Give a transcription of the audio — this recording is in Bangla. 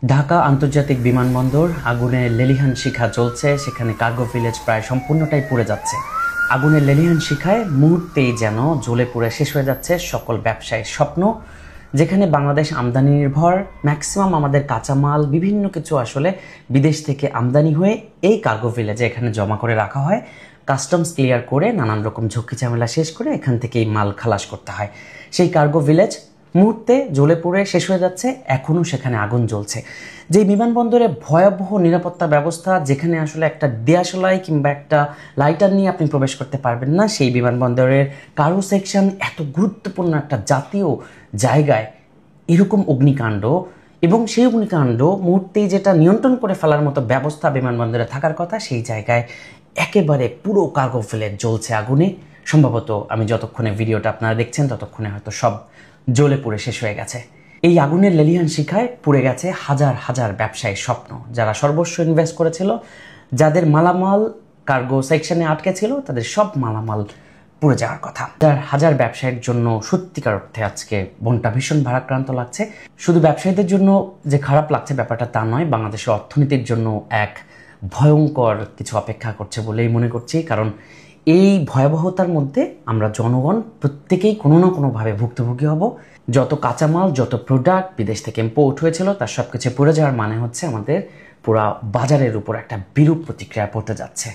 ঢাকা আন্তর্জাতিক বিমানবন্দর আগুনে লেলিহান শিখা জ্বলছে। সেখানে কার্গো ভিলেজ প্রায় সম্পূর্ণটাই পুড়ে যাচ্ছে। আগুনের লেলিহান শিখায় মুহূর্তেই যেন জ্বলে পুড়ে শেষ হয়ে যাচ্ছে সকল ব্যবসায়ীর স্বপ্ন। যেখানে বাংলাদেশ আমদানি নির্ভর, ম্যাক্সিমাম আমাদের কাঁচামাল বিভিন্ন কিছু আসলে বিদেশ থেকে আমদানি হয়ে এই কার্গো ভিলেজে এখানে জমা করে রাখা হয়। কাস্টমস ক্লিয়ার করে নানান রকম ঝক্কি ঝামেলা শেষ করে এখান থেকেই মাল খালাস করতে হয়। সেই কার্গো ভিলেজ মুহূর্তে জ্বলে পুড়ে শেষ হয়ে যাচ্ছে। এখনও সেখানে আগুন জ্বলছে। যে বিমানবন্দরে ভয়াবহ নিরাপত্তা ব্যবস্থা, যেখানে আসলে একটা দেয়াশলাই কিংবা একটা লাইটার নিয়ে আপনি প্রবেশ করতে পারবেন না, সেই বিমানবন্দরের কার্গো সেকশন এত গুরুত্বপূর্ণ একটা জাতীয় জায়গায় এরকম অগ্নিকাণ্ড, এবং সেই অগ্নিকাণ্ড মুহূর্তেই যেটা নিয়ন্ত্রণ করে ফেলার মতো ব্যবস্থা বিমানবন্দরে থাকার কথা, সেই জায়গায় একেবারে পুরো কার্গো ভিলেজ জ্বলছে আগুনে। সম্ভবত আমি যতক্ষণে ভিডিওটা আপনারা দেখছেন ততক্ষণে হয়তো সব জ্বলে পুড়ে শেষ হয়ে গেছে। এই আগুনের লেলিহান শিখায় পুড়ে গেছে হাজার হাজার ব্যবসায়ীর স্বপ্ন, যারা সর্বস্ব ইনভেস্ট করেছিল, যাদের মালামাল কার্গো সেকশনে আটকে ছিল, তাদের সব মালামাল পুড়ে যাওয়ার কথা। হাজার হাজার ব্যবসায়ীর জন্য সত্যিকার অর্থে আজকে মনটা ভীষণ ভারাক্রান্ত লাগছে। শুধু ব্যবসায়ীদের জন্য যে খারাপ লাগছে ব্যাপারটা তা নয়, বাংলাদেশের অর্থনীতির জন্য এক ভয়ঙ্কর কিছু অপেক্ষা করছে বলেই মনে করছি। কারণ এই ভয়াবহতার মধ্যে আমরা জনগণ প্রত্যেকেই কোনো না কোনোভাবে ভুক্তভোগী হব। যত কাঁচামাল, যত প্রোডাক্ট বিদেশ থেকে ইম্পোর্ট হয়েছিল, তার সব কিছু পড়ে যাওয়ার মানে হচ্ছে আমাদের পুরা বাজারের উপর একটা বিরূপ প্রতিক্রিয়া পড়তে যাচ্ছে।